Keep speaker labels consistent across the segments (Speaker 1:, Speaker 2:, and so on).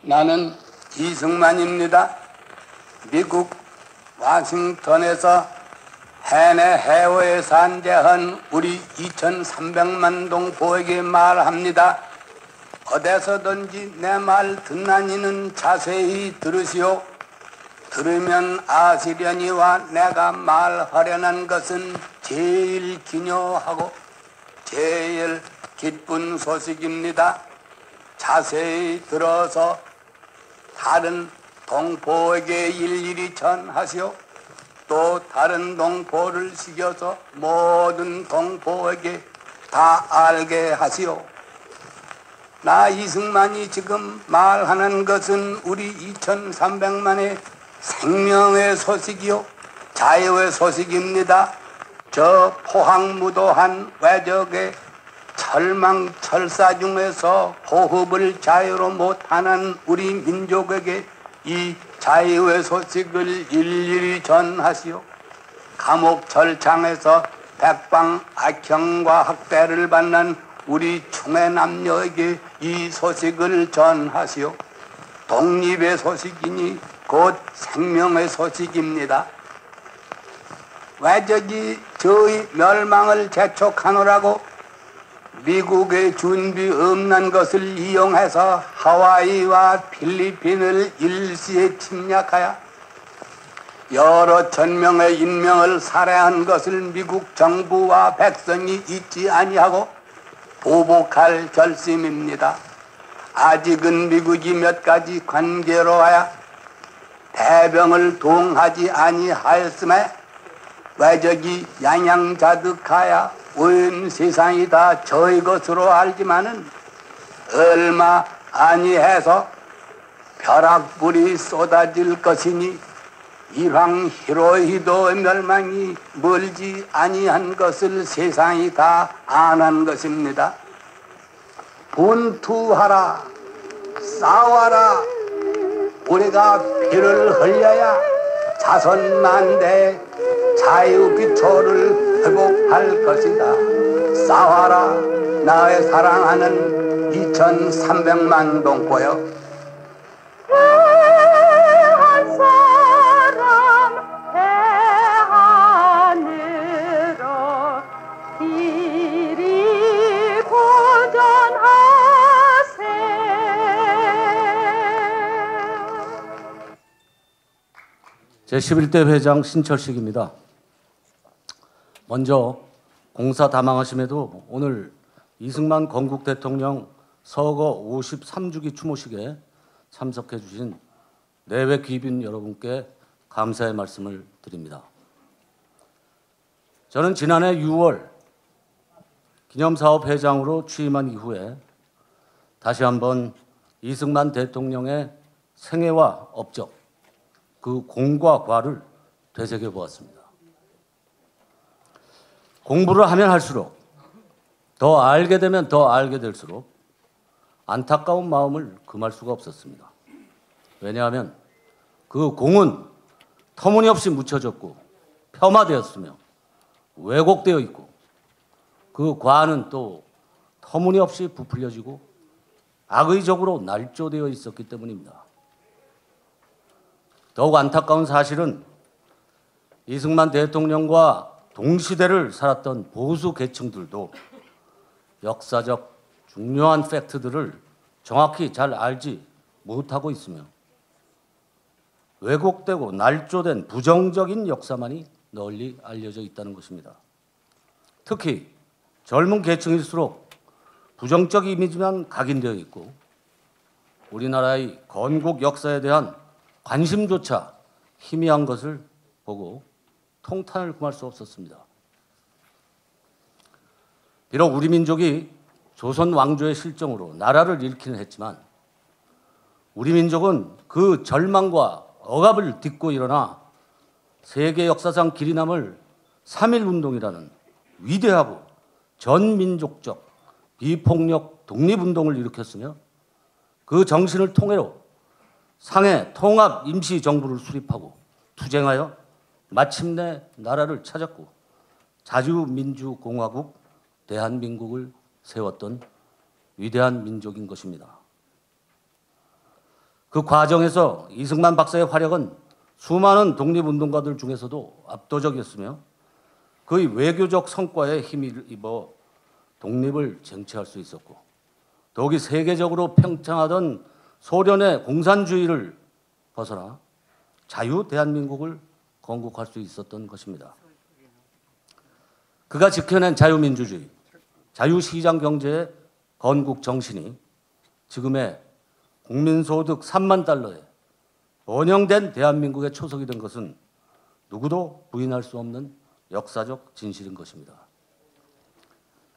Speaker 1: 나는 이승만입니다. 미국 워싱턴에서 해내 해외에 산재한 우리 2,300만 동포에게 말합니다. 어디서든지 내 말 듣나니는 자세히 들으시오. 들으면 아시려니와 내가 말하려는 것은 제일 기묘하고 제일 기쁜 소식입니다. 자세히 들어서 다른 동포에게 일일이 전하시오. 또 다른 동포를 시켜서 모든 동포에게 다 알게 하시오. 나 이승만이 지금 말하는 것은 우리 2,300만의 생명의 소식이요 자유의 소식입니다. 저 포항무도한 외적의 철망철사 중에서 호흡을 자유로 못하는 우리 민족에게 이 자유의 소식을 일일이 전하시오. 감옥 철창에서 백방악형과 학대를 받는 우리 충의 남녀에게 이 소식을 전하시오. 독립의 소식이니 곧 생명의 소식입니다. 외적이 저희 멸망을 재촉하노라고 미국의 준비 없는 것을 이용해서 하와이와 필리핀을 일시에 침략하여 여러 천명의 인명을 살해한 것을 미국 정부와 백성이 잊지 아니하고 보복할 결심입니다. 아직은 미국이 몇 가지 관계로 하여 대병을 동하지 아니하였음에 외적이 양양자득하여 온 세상이 다 저희 것으로 알지만은 얼마 아니해서 벼락불이 쏟아질 것이니 이황 히로히도의 멸망이 멀지 아니한 것을 세상이 다 아는 것입니다. 분투하라, 싸워라. 우리가 피를 흘려야 자손만대의 자유기초를 회복할 것이다. 싸워라, 나의 사랑하는 2,300만 동포여.
Speaker 2: 한 사람 대하늘로 이리 고전하세.
Speaker 3: 제11대 회장 신철식입니다. 먼저 공사 다망하심에도 오늘 이승만 건국 대통령 서거 53주기 추모식에 참석해 주신 내외 귀빈 여러분께 감사의 말씀을 드립니다. 저는 지난해 6월 기념사업 회장으로 취임한 이후에 다시 한번 이승만 대통령의 생애와 업적, 그 공과 과를 되새겨 보았습니다. 공부를 하면 할수록, 더 알게 되면 더 알게 될수록 안타까운 마음을 금할 수가 없었습니다. 왜냐하면 그 공은 터무니없이 묻혀졌고 폄하되었으며 왜곡되어 있고 그 과는 또 터무니없이 부풀려지고 악의적으로 날조되어 있었기 때문입니다. 더욱 안타까운 사실은 이승만 대통령과 동시대를 살았던 보수 계층들도 역사적 중요한 팩트들을 정확히 잘 알지 못하고 있으며 왜곡되고 날조된 부정적인 역사만이 널리 알려져 있다는 것입니다. 특히 젊은 계층일수록 부정적 이미지만 각인되어 있고 우리나라의 건국 역사에 대한 관심조차 희미한 것을 보고 통탄을 금할 수 없었습니다. 비록 우리 민족이 조선 왕조의 실정으로 나라를 잃기는 했지만 우리 민족은 그 절망과 억압을 딛고 일어나 세계 역사상 길이 남을 3.1운동이라는 위대하고 전민족적 비폭력 독립운동을 일으켰으며 그 정신을 통해로 상해 통합 임시정부를 수립하고 투쟁하여 마침내 나라를 찾았고 자주민주공화국 대한민국을 세웠던 위대한 민족인 것입니다. 그 과정에서 이승만 박사의 활약은 수많은 독립운동가들 중에서도 압도적이었으며 그의 외교적 성과에 힘을 입어 독립을 쟁취할 수 있었고 더욱이 세계적으로 팽창하던 소련의 공산주의를 벗어나 자유 대한민국을 건국할 수 있었던 것입니다. 그가 지켜낸 자유민주주의, 자유시장 경제의 건국 정신이 지금의 국민소득 3만 달러에 번영된 대한민국의 초석이 된 것은 누구도 부인할 수 없는 역사적 진실인 것입니다.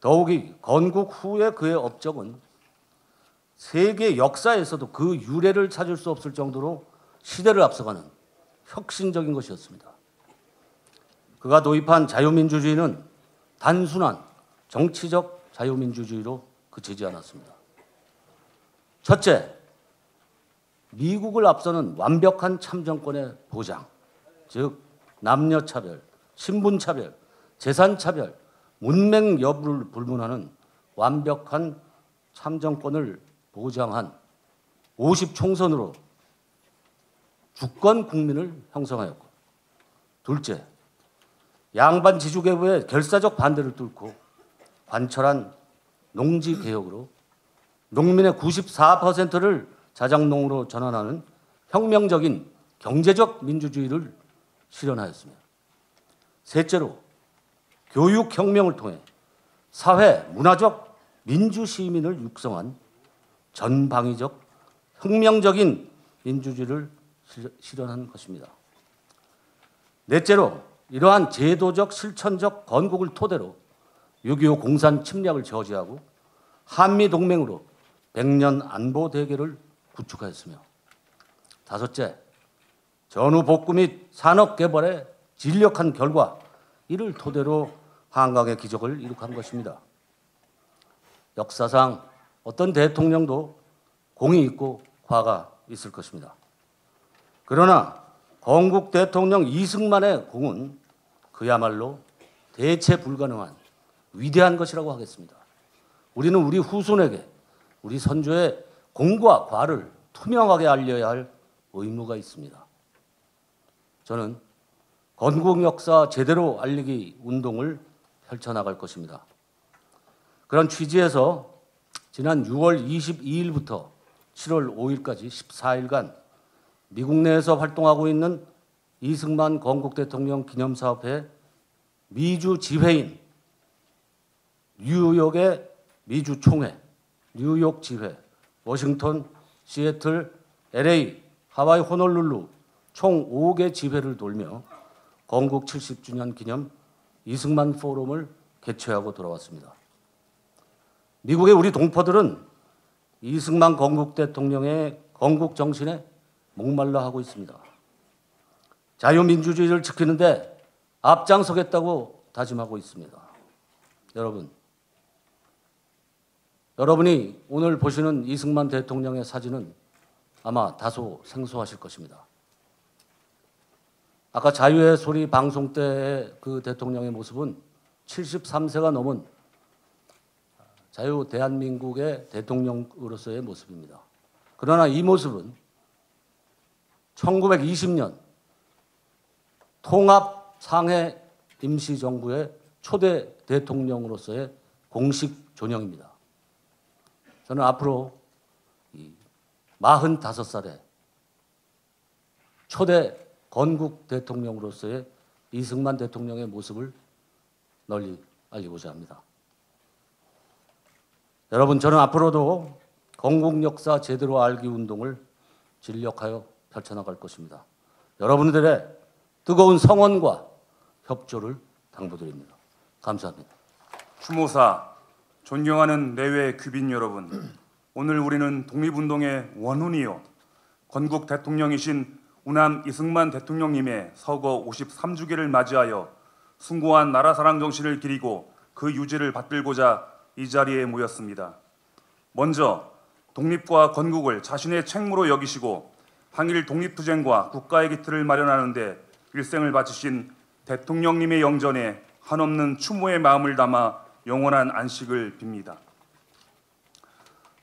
Speaker 3: 더욱이 건국 후의 그의 업적은 세계 역사에서도 그 유례를 찾을 수 없을 정도로 시대를 앞서가는 혁신적인 것이었습니다. 그가 도입한 자유민주주의는 단순한 정치적 자유민주주의로 그치지 않았습니다. 첫째, 미국을 앞서는 완벽한 참정권의 보장, 즉 남녀차별, 신분차별, 재산차별, 문맹 여부를 불문하는 완벽한 참정권을 보장한 50총선으로 주권 국민을 형성하였고, 둘째, 양반 지주계보의 결사적 반대를 뚫고 관철한 농지개혁으로 농민의 94%를 자작농으로 전환하는 혁명적인 경제적 민주주의를 실현하였으며, 셋째로 교육혁명을 통해 사회, 문화적 민주시민을 육성한 전방위적 혁명적인 민주주의를 실현한 것입니다. 넷째로 이러한 제도적 실천적 건국을 토대로 6.25 공산 침략을 저지하고 한미동맹으로 100년 안보 대결을 구축하였으며, 다섯째, 전후 복구 및 산업 개발에 진력한 결과 이를 토대로 한강의 기적을 이룩한 것입니다. 역사상 어떤 대통령도 공이 있고 과가 있을 것입니다. 그러나 건국 대통령 이승만의 공은 그야말로 대체 불가능한 위대한 것이라고 하겠습니다. 우리는 우리 후손에게 우리 선조의 공과 과를 투명하게 알려야 할 의무가 있습니다. 저는 건국 역사 제대로 알리기 운동을 펼쳐나갈 것입니다. 그런 취지에서 지난 6월 22일부터 7월 5일까지 14일간 미국 내에서 활동하고 있는 이승만 건국 대통령 기념사업회 미주 지회인, 뉴욕의 미주 총회, 뉴욕 지회, 워싱턴, 시애틀, LA, 하와이 호놀룰루 총 5개 지회를 돌며 건국 70주년 기념 이승만 포럼을 개최하고 돌아왔습니다. 미국의 우리 동포들은 이승만 건국 대통령의 건국 정신에 목말라 하고 있습니다. 자유민주주의를 지키는데 앞장서겠다고 다짐하고 있습니다. 여러분이 오늘 보시는 이승만 대통령의 사진은 아마 다소 생소하실 것입니다. 아까 자유의 소리 방송 때의 그 대통령의 모습은 73세가 넘은 자유 대한민국의 대통령으로서의 모습입니다. 그러나 이 모습은 1920년 통합 상해 임시정부의 초대 대통령으로서의 공식 존영입니다. 저는 앞으로 45살에 초대 건국 대통령으로서의 이승만 대통령의 모습을 널리 알리고자 합니다. 여러분, 저는 앞으로도 건국 역사 제대로 알기 운동을 진력하여 펼쳐나갈 것입니다. 여러분들의 뜨거운 성원과 협조를 당부드립니다. 감사합니다.
Speaker 4: 추모사, 존경하는 내외 귀빈 여러분, 오늘 우리는 독립운동의 원훈이요 건국 대통령이신 우남 이승만 대통령님의 서거 53주기를 맞이하여 숭고한 나라사랑 정신을 기리고 그 유지를 받들고자 이 자리에 모였습니다. 먼저 독립과 건국을 자신의 책무로 여기시고 항일 독립투쟁과 국가의 기틀을 마련하는 데 일생을 바치신 대통령님의 영전에 한없는 추모의 마음을 담아 영원한 안식을 빕니다.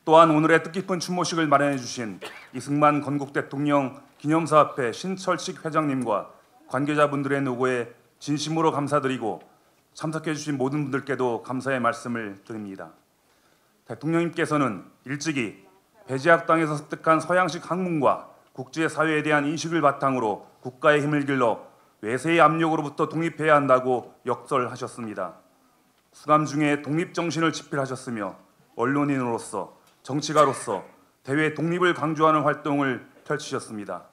Speaker 4: 또한 오늘의 뜻깊은 추모식을 마련해 주신 이승만 건국 대통령 기념사업회 신철식 회장님과 관계자분들의 노고에 진심으로 감사드리고 참석해 주신 모든 분들께도 감사의 말씀을 드립니다. 대통령님께서는 일찍이 배제학당에서 습득한 서양식 학문과 국제사회에 대한 인식을 바탕으로 국가의 힘을 길러 외세의 압력으로부터 독립해야 한다고 역설하셨습니다. 수감 중에 독립정신을 집필하셨으며 언론인으로서 정치가로서 대외 독립을 강조하는 활동을 펼치셨습니다.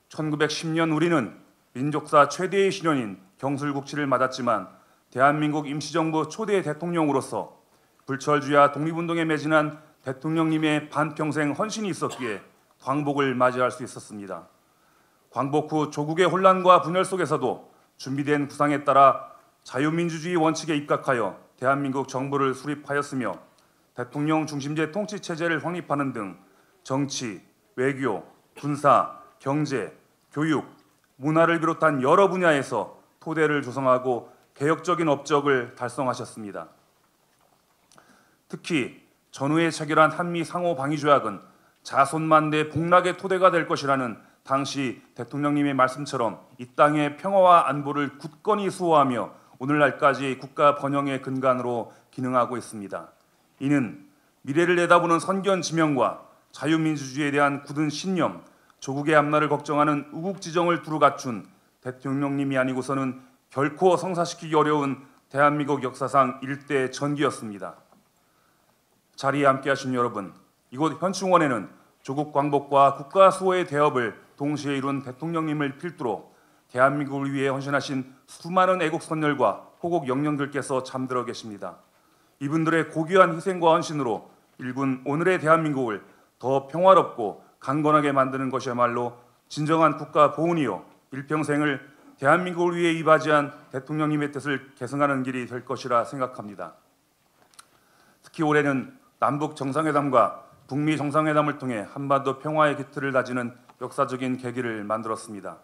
Speaker 4: 1910년 우리는 민족사 최대의 시련인 경술국치를 맞았지만 대한민국 임시정부 초대 대통령으로서 불철주야 독립운동에 매진한 대통령님의 반평생 헌신이 있었기에 광복을 맞이할 수 있었습니다. 광복 후 조국의 혼란과 분열 속에서도 준비된 구상에 따라 자유민주주의 원칙에 입각하여 대한민국 정부를 수립하였으며 대통령 중심제 통치체제를 확립하는 등 정치, 외교, 군사, 경제, 교육, 문화를 비롯한 여러 분야에서 토대를 조성하고 개혁적인 업적을 달성하셨습니다. 특히 전후에 체결한 한미 상호 방위 조약은 자손만대 복락의 토대가 될 것이라는 당시 대통령님의 말씀처럼 이 땅의 평화와 안보를 굳건히 수호하며 오늘날까지 국가 번영의 근간으로 기능하고 있습니다. 이는 미래를 내다보는 선견 지명과 자유민주주의에 대한 굳은 신념, 조국의 앞날을 걱정하는 우국지정을 두루 갖춘 대통령님이 아니고서는 결코 성사시키기 어려운 대한민국 역사상 일대 전기였습니다. 자리에 함께하신 여러분, 이곳 현충원에는 조국 광복과 국가 수호의 대업을 동시에 이룬 대통령님을 필두로 대한민국을 위해 헌신하신 수많은 애국 선열과 호국 영령들께서 잠들어 계십니다. 이분들의 고귀한 희생과 헌신으로 일군 오늘의 대한민국을 더 평화롭고 강건하게 만드는 것이야말로 진정한 국가 보훈이요 일평생을 대한민국을 위해 이바지한 대통령님의 뜻을 계승하는 길이 될 것이라 생각합니다. 특히 올해는 남북 정상회담과 북미 정상회담을 통해 한반도 평화의 기틀을 다지는 역사적인 계기를 만들었습니다.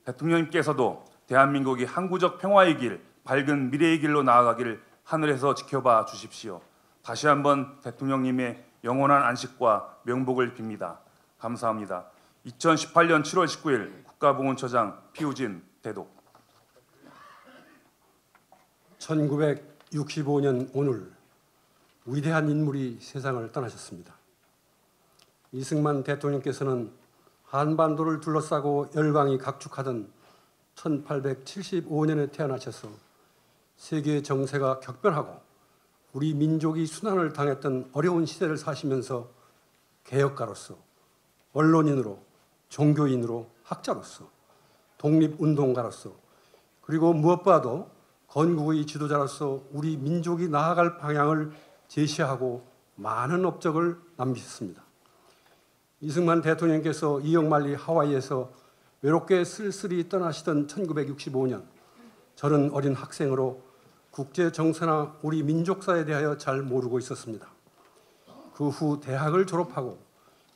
Speaker 4: 대통령님께서도 대한민국이 항구적 평화의 길, 밝은 미래의 길로 나아가길 하늘에서 지켜봐 주십시오. 다시 한번 대통령님의 영원한 안식과 명복을 빕니다. 감사합니다. 2018년 7월 19일 국가보훈처장 피우진 대독.
Speaker 5: 1965년 오늘 위대한 인물이 세상을 떠나셨습니다. 이승만 대통령께서는 한반도를 둘러싸고 열강이 각축하던 1875년에 태어나셔서 세계 정세가 격변하고 우리 민족이 순환을 당했던 어려운 시대를 사시면서 개혁가로서, 언론인으로, 종교인으로, 학자로서, 독립운동가로서, 그리고 무엇보다도 건국의 지도자로서 우리 민족이 나아갈 방향을 제시하고 많은 업적을 남기셨습니다. 이승만 대통령께서 이역만리 하와이에서 외롭게 쓸쓸히 떠나시던 1965년, 저는 어린 학생으로 국제 정세나 우리 민족사에 대하여 잘 모르고 있었습니다. 그 후 대학을 졸업하고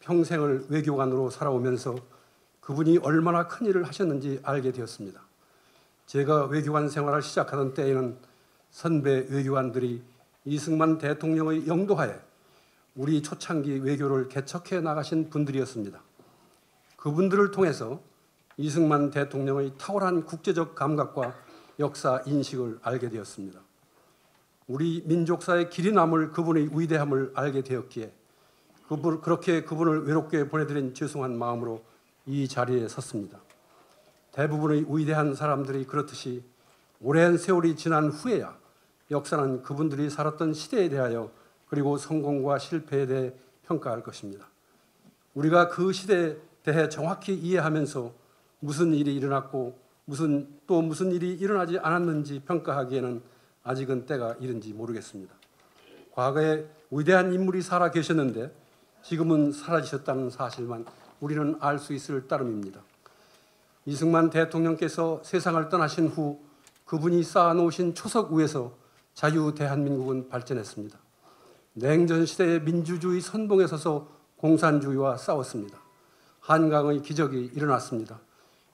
Speaker 5: 평생을 외교관으로 살아오면서 그분이 얼마나 큰 일을 하셨는지 알게 되었습니다. 제가 외교관 생활을 시작하던 때에는 선배 외교관들이 이승만 대통령의 영도하에 우리 초창기 외교를 개척해 나가신 분들이었습니다. 그분들을 통해서 이승만 대통령의 탁월한 국제적 감각과 역사 인식을 알게 되었습니다. 우리 민족사의 길이 남을 그분의 위대함을 알게 되었기에 그렇게 그분을 외롭게 보내드린 죄송한 마음으로 이 자리에 섰습니다. 대부분의 위대한 사람들이 그렇듯이 오랜 세월이 지난 후에야 역사는 그분들이 살았던 시대에 대하여 그리고 성공과 실패에 대해 평가할 것입니다. 우리가 그 시대에 대해 정확히 이해하면서 무슨 일이 일어났고 무슨 일이 일어나지 않았는지 평가하기에는 아직은 때가 이른지 모르겠습니다. 과거에 위대한 인물이 살아 계셨는데 지금은 사라지셨다는 사실만 우리는 알 수 있을 따름입니다. 이승만 대통령께서 세상을 떠나신 후 그분이 쌓아놓으신 초석 위에서 자유 대한민국은 발전했습니다. 냉전 시대의 민주주의 선봉에 서서 공산주의와 싸웠습니다. 한강의 기적이 일어났습니다.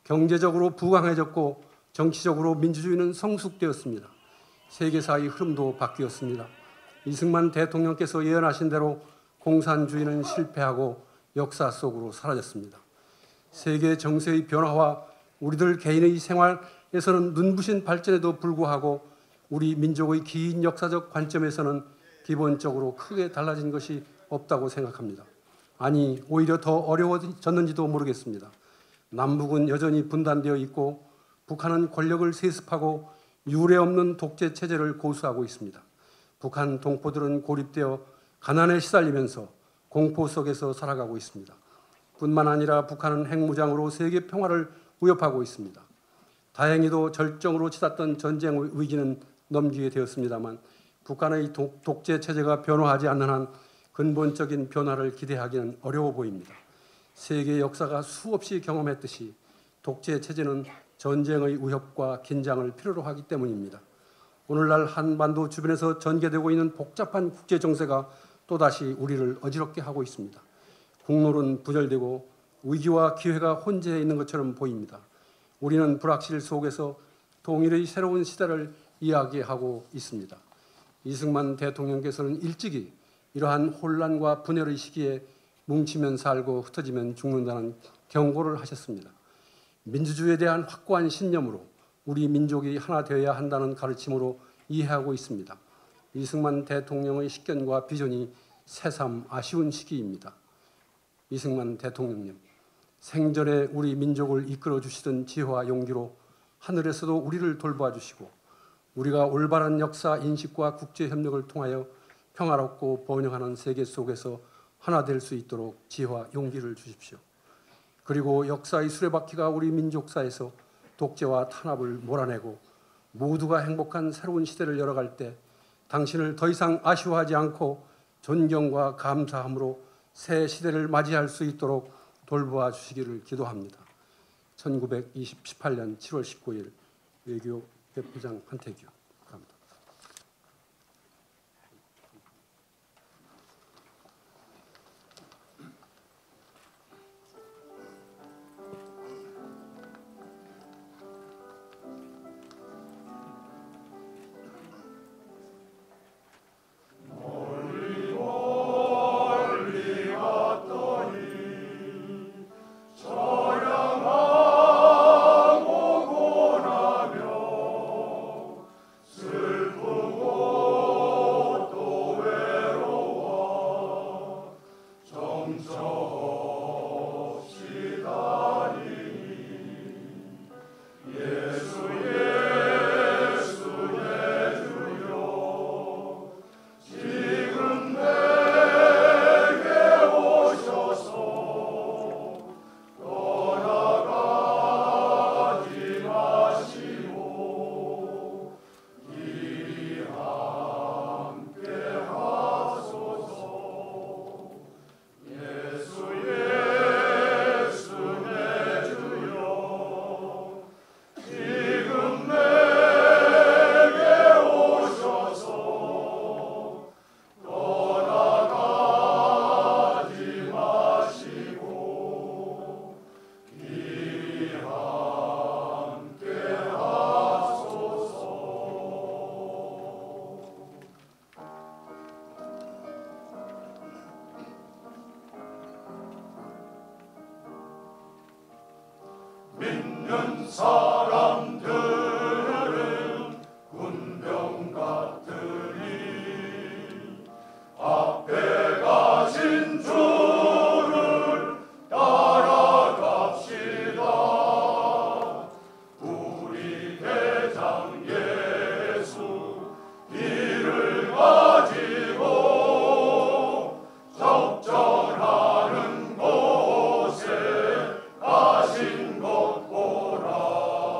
Speaker 5: 경제적으로 부강해졌고 정치적으로 민주주의는 성숙되었습니다. 세계사의 흐름도 바뀌었습니다. 이승만 대통령께서 예언하신 대로 공산주의는 실패하고 역사 속으로 사라졌습니다. 세계 정세의 변화와 우리들 개인의 생활에서는 눈부신 발전에도 불구하고 우리 민족의 긴 역사적 관점에서는 기본적으로 크게 달라진 것이 없다고 생각합니다. 아니, 오히려 더 어려워졌는지도 모르겠습니다. 남북은 여전히 분단되어 있고 북한은 권력을 세습하고 유례 없는 독재 체제를 고수하고 있습니다. 북한 동포들은 고립되어 가난에 시달리면서 공포 속에서 살아가고 있습니다. 뿐만 아니라 북한은 핵무장으로 세계 평화를 위협하고 있습니다. 다행히도 절정으로 치닫던 전쟁 위기는 넘기게 되었습니다만 북한의 독재 체제가 변화하지 않는 한 근본적인 변화를 기대하기는 어려워 보입니다. 세계 역사가 수없이 경험했듯이 독재 체제는 전쟁의 위협과 긴장을 필요로 하기 때문입니다. 오늘날 한반도 주변에서 전개되고 있는 복잡한 국제 정세가 또다시 우리를 어지럽게 하고 있습니다. 국룰은 분열되고 위기와 기회가 혼재해 있는 것처럼 보입니다. 우리는 불확실 속에서 통일의 새로운 시대를 이야기하고 있습니다. 이승만 대통령께서는 일찍이 이러한 혼란과 분열의 시기에 뭉치면 살고 흩어지면 죽는다는 경고를 하셨습니다. 민주주의에 대한 확고한 신념으로 우리 민족이 하나 되어야 한다는 가르침으로 이해하고 있습니다. 이승만 대통령의 식견과 비전이 새삼 아쉬운 시기입니다. 이승만 대통령님, 생전에 우리 민족을 이끌어 주시던 지혜와 용기로 하늘에서도 우리를 돌봐 주시고 우리가 올바른 역사 인식과 국제 협력을 통하여 평화롭고 번영하는 세계 속에서 하나 될 수 있도록 지혜와 용기를 주십시오. 그리고 역사의 수레바퀴가 우리 민족사에서 독재와 탄압을 몰아내고 모두가 행복한 새로운 시대를 열어갈 때 당신을 더 이상 아쉬워하지 않고 존경과 감사함으로 새 시대를 맞이할 수 있도록 돌보아 주시기를 기도합니다. 1918년 7월 19일 외교 대표장 한태규. 감사합니다.
Speaker 6: 믿는 사람들은 군병 같으니 앞에 가신 주를 따라갑시다. 우리 대장 예수 길을 가지고 적절하는 곳에 가신 것 보라.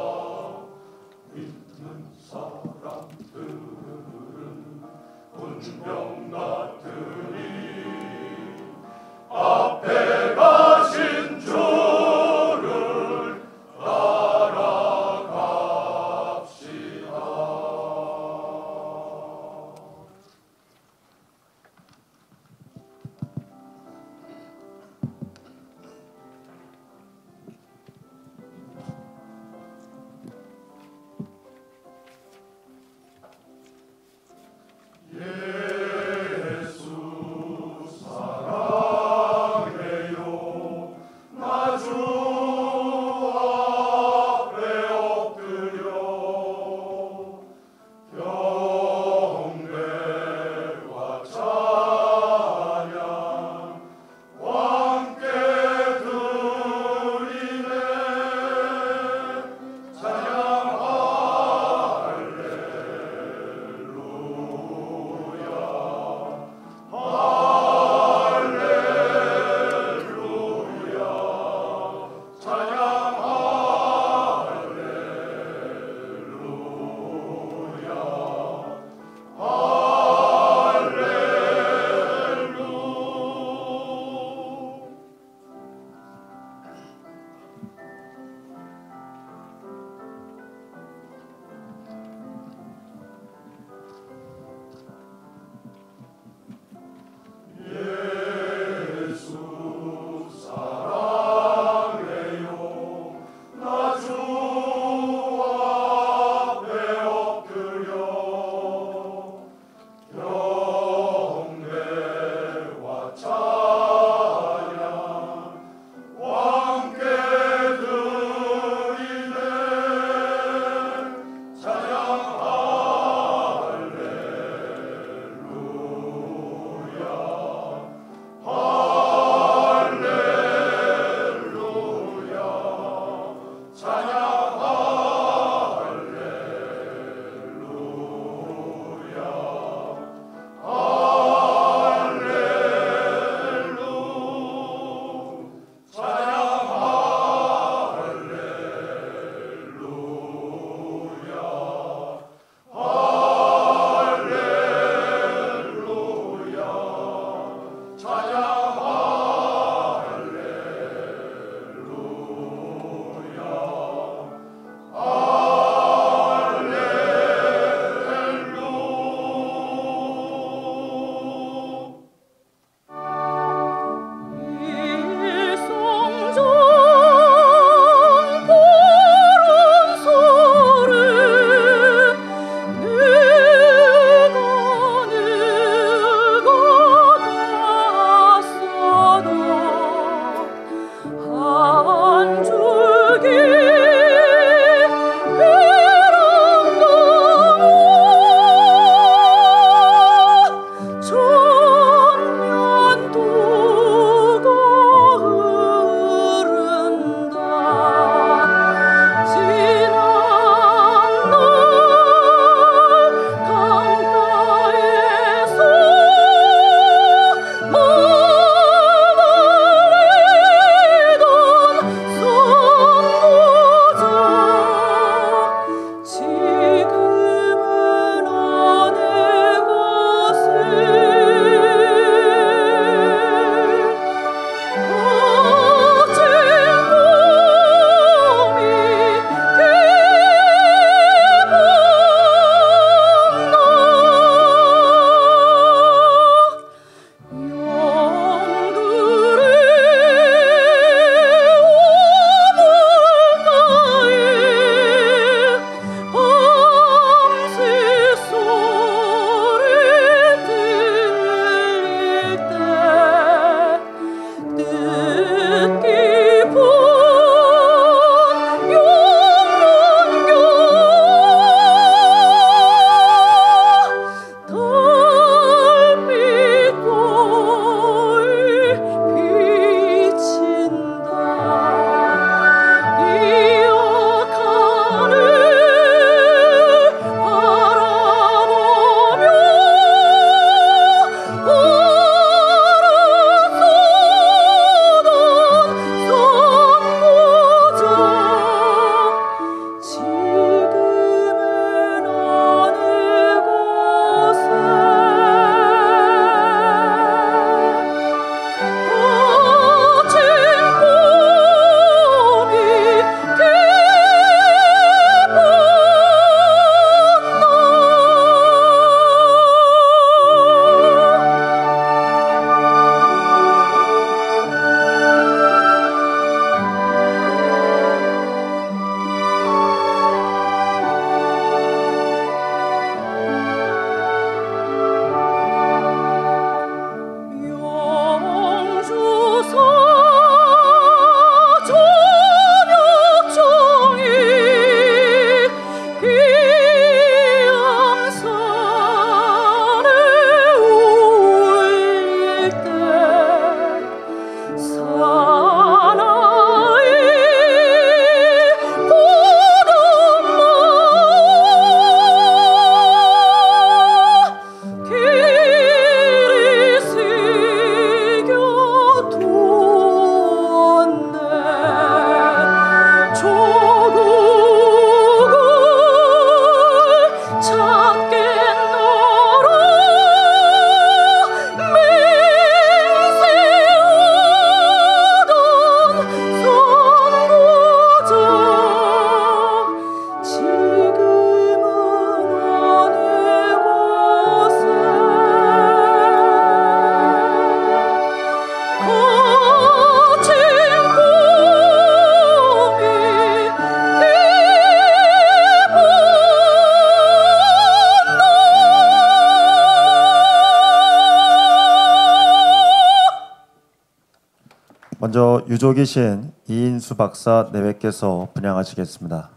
Speaker 7: 유족이신 이인수 박사 내외께서 분양하시겠습니다.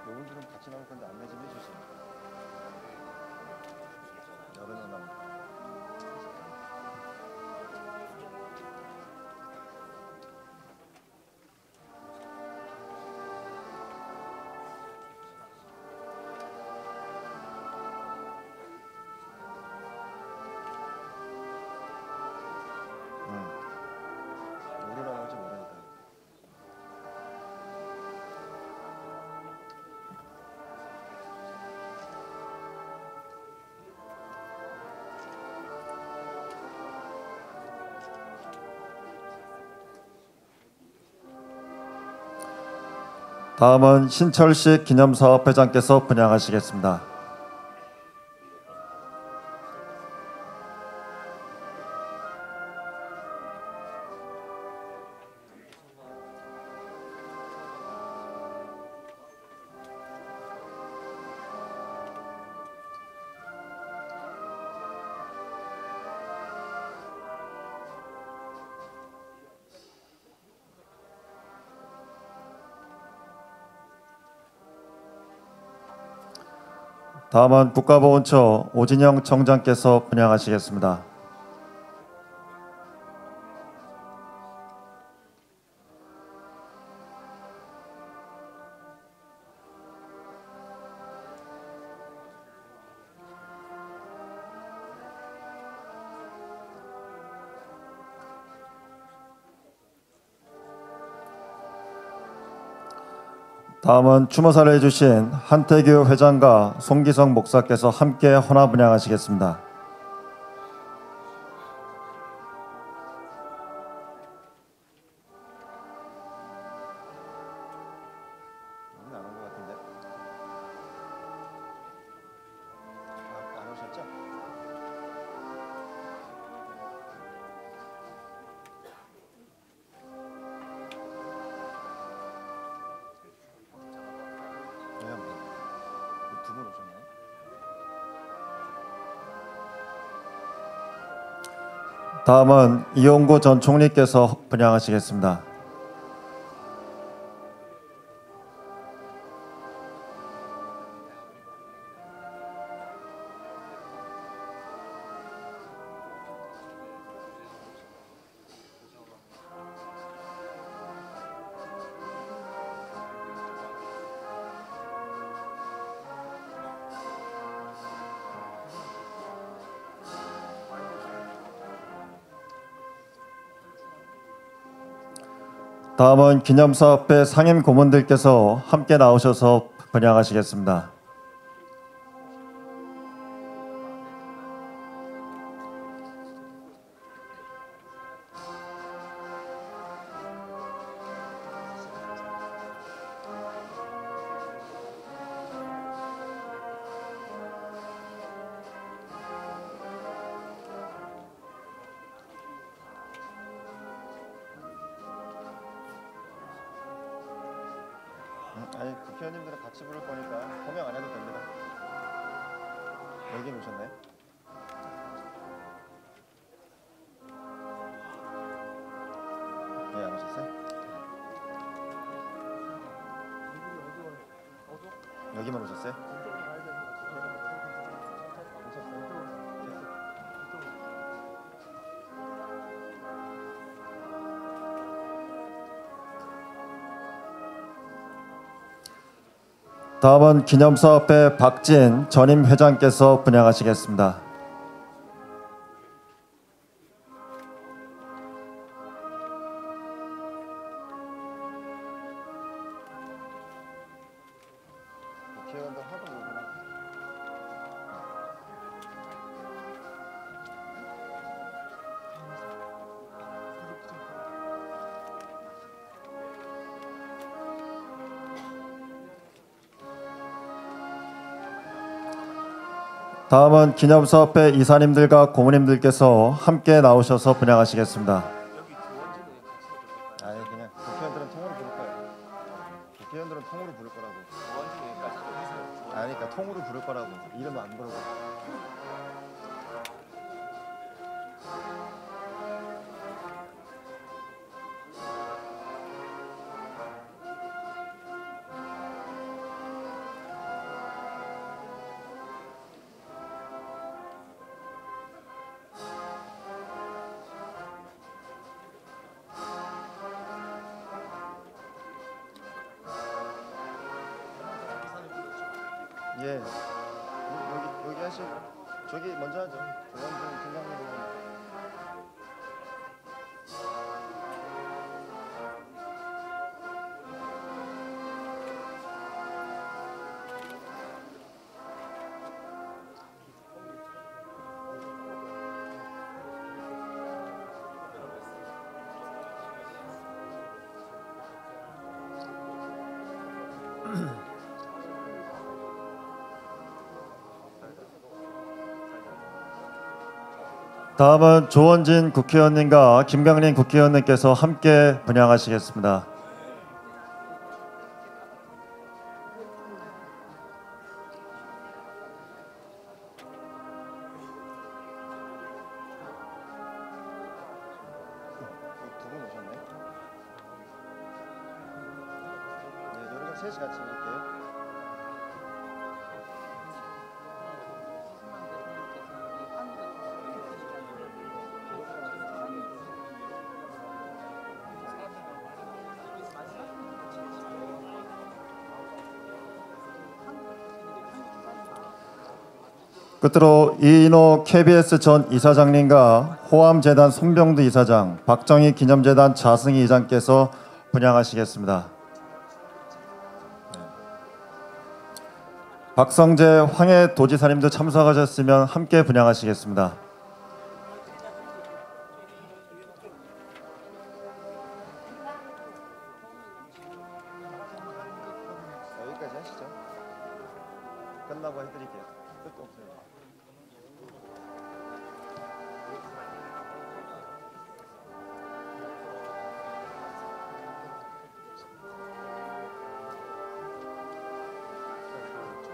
Speaker 8: 이분들은 같이 나올 건데 안내 좀 해주세요. 여러 명 나올 누구로 나올지 모르니까.
Speaker 7: 다음은 신철식 기념사업회장께서 분양하시겠습니다. 다음은 국가보훈처 오진영 청장께서 분양하시겠습니다. 다음은 추모사를 해주신 한태규 회장과 송기성 목사께서 함께 헌화 분양하시겠습니다.
Speaker 8: 오늘 안 온 것 같은데. 안 오셨죠? 두 분 오셨나요?
Speaker 7: 다음은 이용구 전 총리께서 분양하시겠습니다. 다음은 기념사업회 상임 고문들께서 함께 나오셔서 분양하시겠습니다.
Speaker 8: 아니 국회의원님들은 같이 부를 거니까 호명 안 해도 됩니다. 여기 오셨나요? 네, 안 오셨어요? 여기만 오셨어요?
Speaker 7: 다음은 기념사업회 박진 전임 회장께서 분양하시겠습니다.
Speaker 8: 국회의원들 하고 오구나.
Speaker 7: 다음은 기념사업회 이사님들과 고모님들께서 함께 나오셔서 분양하시겠습니다.
Speaker 8: 아니 그냥 국회의원들은 통으로 부를 거예요. 국회의원들은 통으로 부를 거라고. 아니 그러니까 통으로 부를 거라고. 이름 안 부르고. 예. 여기 하시고 저기 먼저 하죠. 조원진 팀장님.
Speaker 7: 다음은 조원진 국회의원님과 김강림 국회의원님께서 함께 분양하시겠습니다.
Speaker 8: 두 분 오셨네. 네, 여기서 셋이 같이 읽을게요.
Speaker 7: 끝으로 이인호 KBS 전 이사장님과 호암재단 손병두 이사장, 박정희 기념재단 자승희 이장께서 분양하시겠습니다. 박성재 황해 도지사님도 참석하셨으면 함께 분양하시겠습니다.
Speaker 8: 여기까지 하시죠. 끝나고 해드릴게요. 끝도 없어요.